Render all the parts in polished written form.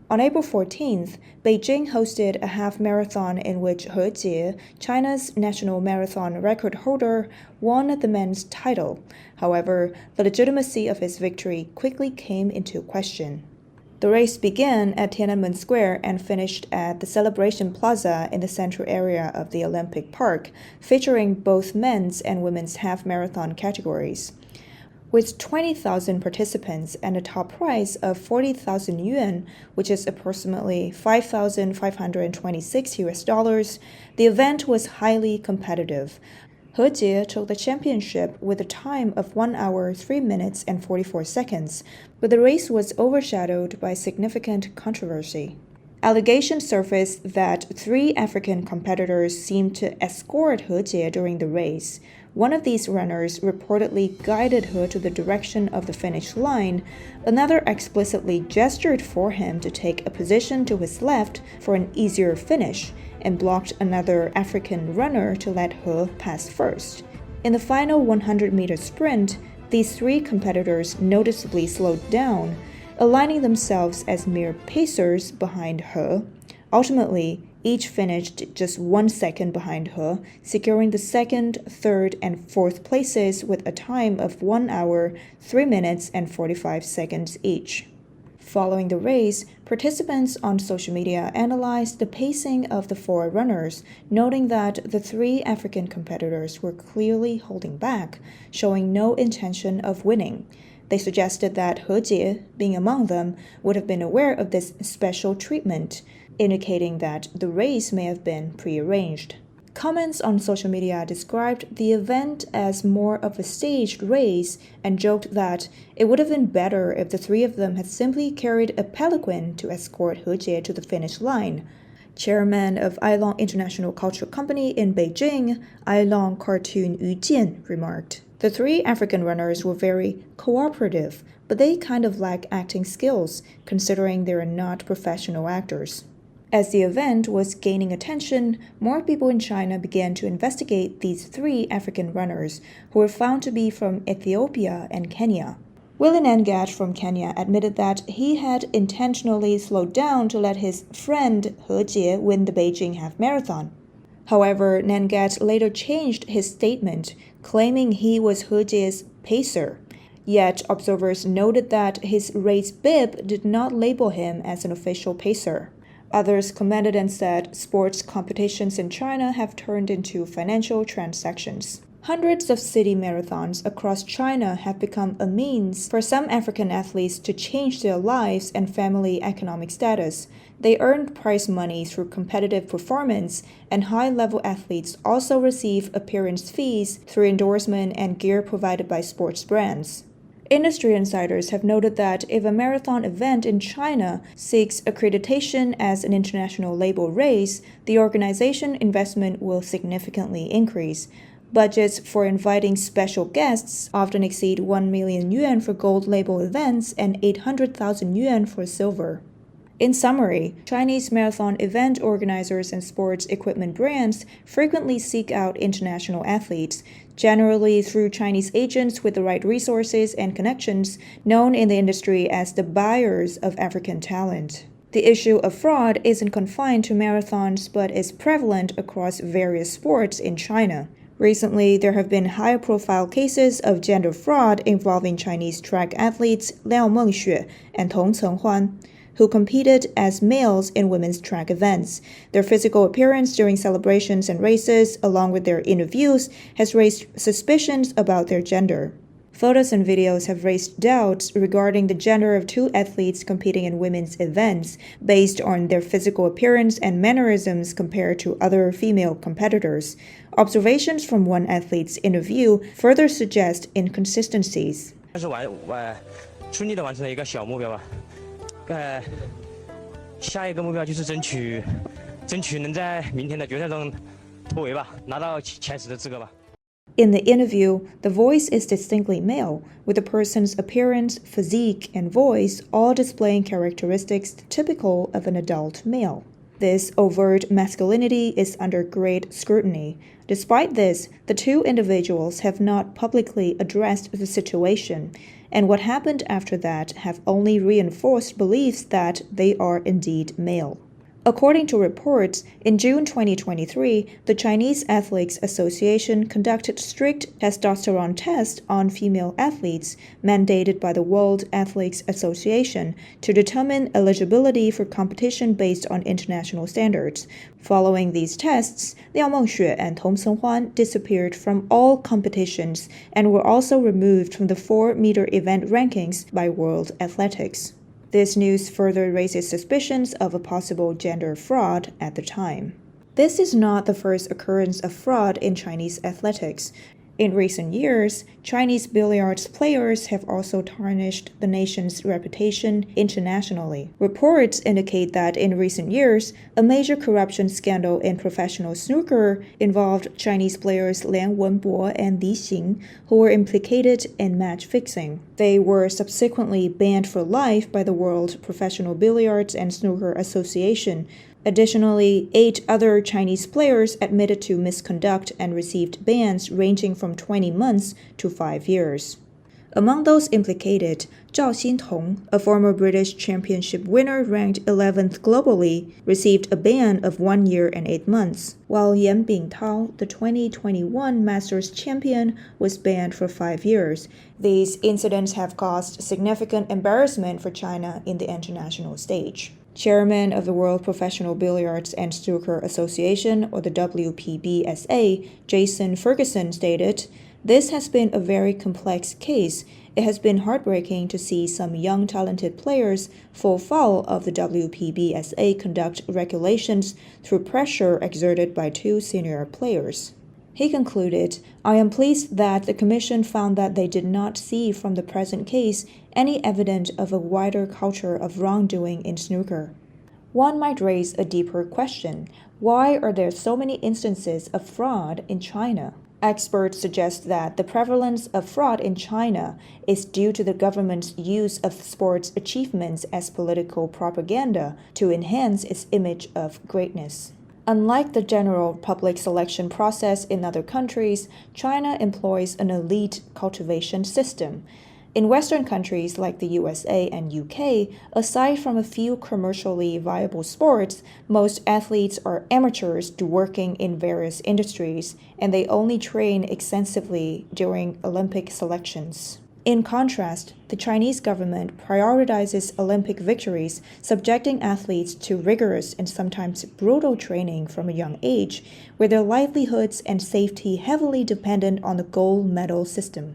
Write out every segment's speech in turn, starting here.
On April 14th, Beijing hosted a half marathon in which He Jie, China's national marathon record holder, won the men's title. However, the legitimacy of his victory quickly came into question. The race began at Tiananmen Square and finished at the Celebration Plaza in the central area of the Olympic Park, featuring both men's and women's half-marathon categories. With 20,000 participants and a top prize of 40,000 yuan, which is approximately 5,526 US dollars, the event was highly competitive. He Jie took the championship with a time of 1 hour, 3 minutes, and 44 seconds, but the race was overshadowed by significant controversy. Allegations surfaced that 3 African competitors seemed to escort He Jie during the race. One of these runners reportedly guided He to the direction of the finish line. Another explicitly gestured for him to take a position to his left for an easier finish, and blocked another African runner to let He pass first. In the final 100-meter sprint, these 3 competitors noticeably slowed down, aligning themselves as mere pacers behind He. Ultimately, each finished just 1 second behind He, securing the second, third, and fourth places with a time of 1 hour, 3 minutes, and 45 seconds each. Following the race, participants on social media analyzed the pacing of the 4 runners, noting that the 3 African competitors were clearly holding back, showing no intention of winning. They suggested that He Jie, being among them, would have been aware of this special treatment, indicating that the race may have been prearranged. Comments on social media described the event as more of a staged race and joked that it would have been better if the 3 of them had simply carried a palanquin to escort He Jie to the finish line. Chairman of Ailong International Cultural Company in Beijing, Ailong cartoon Yu Jian, remarked, "The 3 African runners were very cooperative, but they kind of lack acting skills, considering they are not professional actors." As the event was gaining attention, more people in China began to investigate these 3 African runners, who were found to be from Ethiopia and Kenya. Willie Nangat from Kenya admitted that he had intentionally slowed down to let his friend He Jie win the Beijing half marathon. However, Nangat later changed his statement, claiming he was He Jie's pacer. Yet, observers noted that his race bib did not label him as an official pacer. Others commented and said sports competitions in China have turned into financial transactions. Hundreds of city marathons across China have become a means for some African athletes to change their lives and family economic status. They earn prize money through competitive performance, and high-level athletes also receive appearance fees through endorsement and gear provided by sports brands. Industry insiders have noted that if a marathon event in China seeks accreditation as an international label race, the organization investment will significantly increase. Budgets for inviting special guests often exceed 1 million yuan for gold label events and 800,000 yuan for silver. In summary, Chinese marathon event organizers and sports equipment brands frequently seek out international athletes, generally through Chinese agents with the right resources and connections, known in the industry as the buyers of African talent. The issue of fraud isn't confined to marathons but is prevalent across various sports in China. Recently, there have been high-profile cases of gender fraud involving Chinese track athletes Liao Mengxue and Tong Cenghuan, who competed as males in women's track events. Their physical appearance during celebrations and races, along with their interviews, has raised suspicions about their gender. Photos and videos have raised doubts regarding the gender of 2 athletes competing in women's events, based on their physical appearance and mannerisms compared to other female competitors. Observations from one athlete's interview further suggest inconsistencies. 顺利的完成了一个小目标吧。下一个目标就是争取能在明天的决赛中突围吧，拿到前10的资格吧。In the interview, the voice is distinctly male, with the person's appearance, physique, and voice all displaying characteristics typical of an adult male. This overt masculinity is under great scrutiny. Despite this, the 2 individuals have not publicly addressed the situation, and what happened after that have only reinforced beliefs that they are indeed male. According to reports, in June 2023, the Chinese Athletes Association conducted strict testosterone tests on female athletes mandated by the World Athletes Association to determine eligibility for competition based on international standards. Following these tests, Liao Mengxue and Tong Cenghuan disappeared from all competitions and were also removed from the 4-meter event rankings by World Athletics. This news further raises suspicions of a possible gender fraud at the time. This is not the first occurrence of fraud in Chinese athletics. In recent years, Chinese billiards players have also tarnished the nation's reputation internationally. Reports indicate that in recent years, a major corruption scandal in professional snooker involved Chinese players Lian Wenbo and Li Xing, who were implicated in match fixing. They were subsequently banned for life by the World Professional Billiards and Snooker Association. Additionally, 8 other Chinese players admitted to misconduct and received bans ranging from 20 months to 5 years. Among those implicated, Zhao Xintong, a former British championship winner ranked 11th globally, received a ban of 1 year and 8 months, while Yan Bingtao, the 2021 Masters champion, was banned for 5 years. These incidents have caused significant embarrassment for China in the international stage. Chairman of the World Professional Billiards and Snooker Association, or the WPBSA, Jason Ferguson stated, "This has been a very complex case. It has been heartbreaking to see some young talented players fall foul of the WPBSA conduct regulations through pressure exerted by 2 senior players." He concluded, "I am pleased that the Commission found that they did not see from the present case any evidence of a wider culture of wrongdoing in snooker." One might raise a deeper question. Why are there so many instances of fraud in China? Experts suggest that the prevalence of fraud in China is due to the government's use of sports achievements as political propaganda to enhance its image of greatness. Unlike the general public selection process in other countries, China employs an elite cultivation system. In Western countries like the USA and UK, aside from a few commercially viable sports, most athletes are amateurs working in various industries, and they only train extensively during Olympic selections. In contrast, the Chinese government prioritizes Olympic victories, subjecting athletes to rigorous and sometimes brutal training from a young age, where their livelihoods and safety heavily dependent on the gold medal system.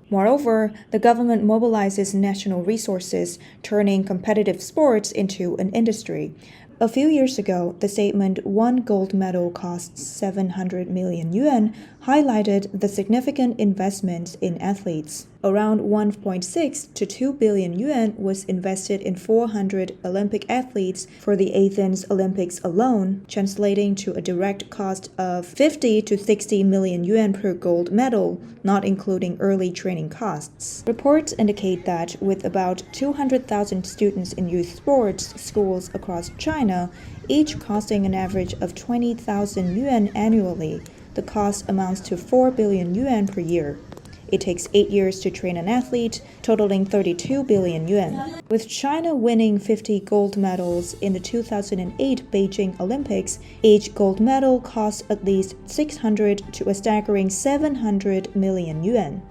Moreover, the government mobilizes national resources, turning competitive sports into an industry. A few years ago, the statement "one gold medal costs 700 million yuan" highlighted the significant investments in athletes. Around 1.6 to 2 billion yuan was invested in 400 Olympic athletes for the Athens Olympics alone, translating to a direct cost of 50 to 60 million yuan per gold medal, not including early training costs. Reports indicate that with about 200,000 students in youth sports schools across China, each costing an average of 20,000 yuan annually, the cost amounts to 4 billion yuan per year. It takes 8 years to train an athlete, totaling 32 billion yuan. With China winning 50 gold medals in the 2008 Beijing Olympics, each gold medal cost at least 600 to a staggering 700 million yuan.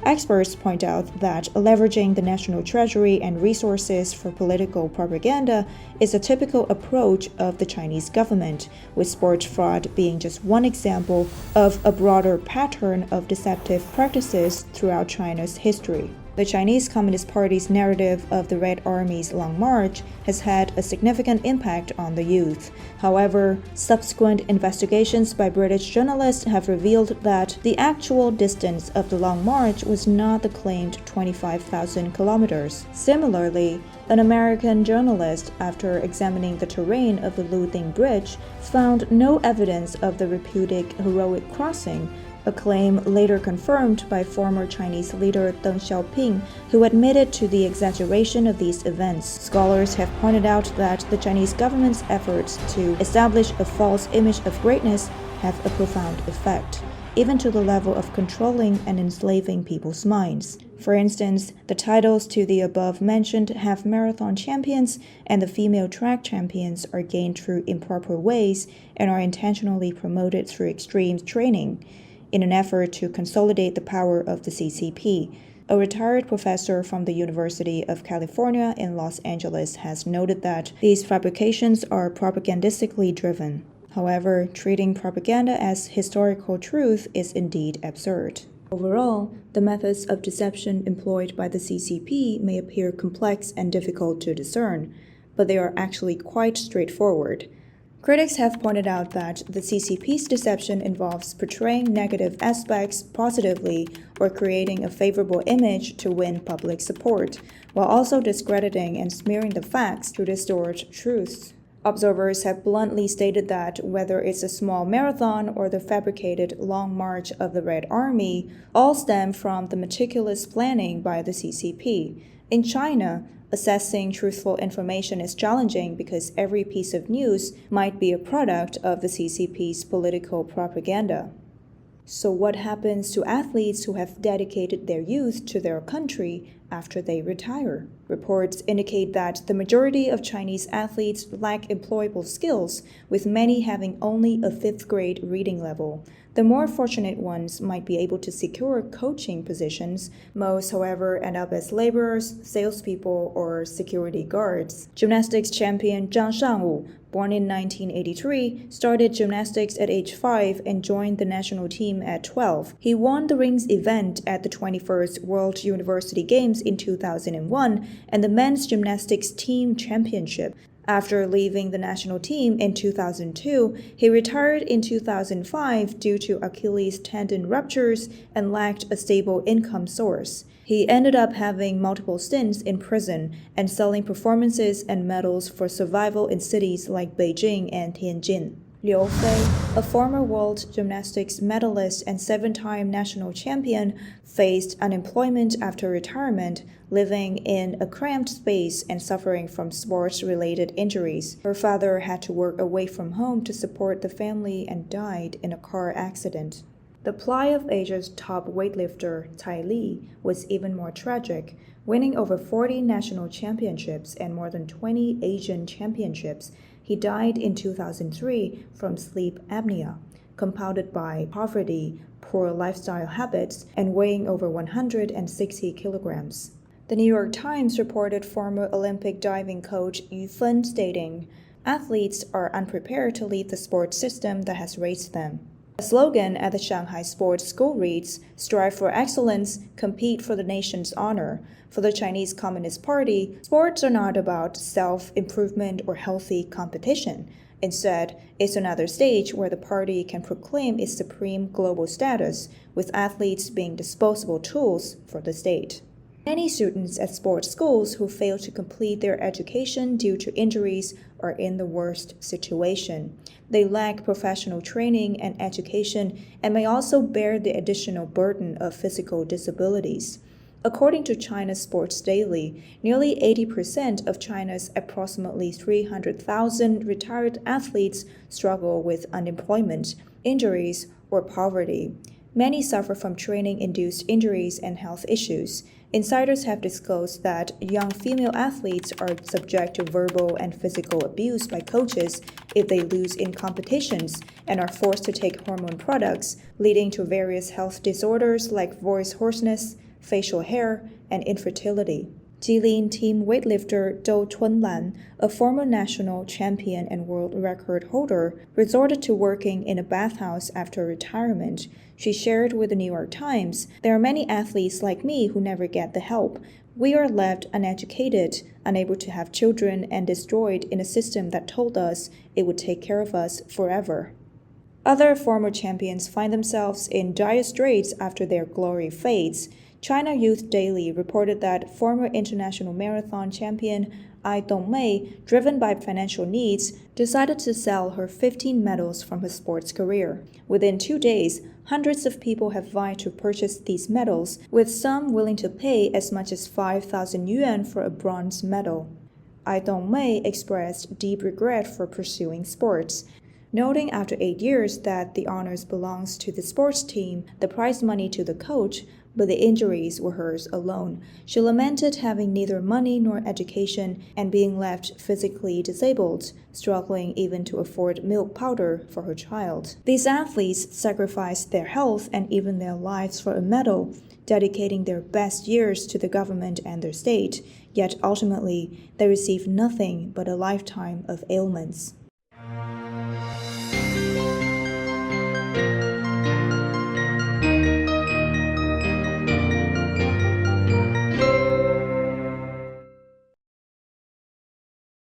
Experts point out that leveraging the national treasury and resources for political propaganda is a typical approach of the Chinese government, with sports fraud being just one example of a broader pattern of deceptive practices throughout China's history. The Chinese Communist Party's narrative of the Red Army's Long March has had a significant impact on the youth. However, subsequent investigations by British journalists have revealed that the actual distance of the Long March was not the claimed 25,000 kilometers. Similarly, an American journalist, after examining the terrain of the Luting Bridge, found no evidence of the reputed heroic crossing, a claim later confirmed by former Chinese leader Deng Xiaoping, who admitted to the exaggeration of these events. Scholars have pointed out that the Chinese government's efforts to establish a false image of greatness have a profound effect. even to the level of controlling and enslaving people's minds. For instance, the titles to the above-mentioned half marathon champions and the female track champions are gained through improper ways and are intentionally promoted through extreme training in an effort to consolidate the power of the CCP. A retired professor from the University of California in Los Angeles has noted that these fabrications are propagandistically driven. However, treating propaganda as historical truth is indeed absurd. Overall, the methods of deception employed by the CCP may appear complex and difficult to discern, but they are actually quite straightforward. Critics have pointed out that the CCP's deception involves portraying negative aspects positively or creating a favorable image to win public support, while also discrediting and smearing the facts to distort truths. Observers have bluntly stated that whether it's a small marathon or the fabricated Long March of the Red Army, all stem from the meticulous planning by the CCP. In China, assessing truthful information is challenging because every piece of news might be a product of the CCP's political propaganda. So what happens to athletes who have dedicated their youth to their country after they retire? Reports indicate that the majority of Chinese athletes lack employable skills, with many having only a fifth-grade reading level. The more fortunate ones might be able to secure coaching positions. Most, however, end up as laborers, salespeople, or security guards. Gymnastics champion Zhang Shangwu, born in 1983, started gymnastics at age 5 and joined the national team at 12. He won the rings event at the 21st World University Games in 2001 and the men's gymnastics team championship. After leaving the national team in 2002, he retired in 2005 due to Achilles tendon ruptures and lacked a stable income source. He ended up having multiple stints in prison and selling performances and medals for survival in cities like Beijing and Tianjin. Liu Fei, a former world gymnastics medalist and 7-time national champion, faced unemployment after retirement, living in a cramped space and suffering from sports-related injuries. Her father had to work away from home to support the family and died in a car accident. The plight of Asia's top weightlifter, Tai Li, was even more tragic, winning over 40 national championships and more than 20 Asian championships. He died in 2003 from sleep apnea, compounded by poverty, poor lifestyle habits, and weighing over 160 kilograms. The New York Times reported former Olympic diving coach Yu Fen stating, "Athletes are unprepared to lead the sports system that has raised them." A slogan at the Shanghai Sports School reads, "Strive for excellence, compete for the nation's honor." For the Chinese Communist Party, sports are not about self-improvement or healthy competition. Instead, it's another stage where the party can proclaim its supreme global status, with athletes being disposable tools for the state. Many students at sports schools who fail to complete their education due to injuries are in the worst situation. They lack professional training and education and may also bear the additional burden of physical disabilities. According to China's Sports Daily, nearly 80% of China's approximately 300,000 retired athletes struggle with unemployment, injuries, or poverty. Many suffer from training-induced injuries and health issues. Insiders have disclosed that young female athletes are subject to verbal and physical abuse by coaches if they lose in competitions and are forced to take hormone products, leading to various health disorders like voice hoarseness, facial hair, and infertility. Jilin team weightlifter Dou Chunlan, a former national champion and world record holder, resorted to working in a bathhouse after retirement. She shared with the New York Times, "There are many athletes like me who never get the help. We are left uneducated, unable to have children, and destroyed in a system that told us it would take care of us forever." Other former champions find themselves in dire straits after their glory fades. China Youth Daily reported that former international marathon champion Ai Dongmei, driven by financial needs, decided to sell her 15 medals from her sports career. Within 2 days, hundreds of people have vied to purchase these medals, with some willing to pay as much as 5,000 yuan for a bronze medal. Ai Dongmei expressed deep regret for pursuing sports. Noting after 8 years that the honors belongs to the sports team, the prize money to the coach, but the injuries were hers alone. She lamented having neither money nor education and being left physically disabled, struggling even to afford milk powder for her child. These athletes sacrificed their health and even their lives for a medal, dedicating their best years to the government and their state, yet ultimately they received nothing but a lifetime of ailments.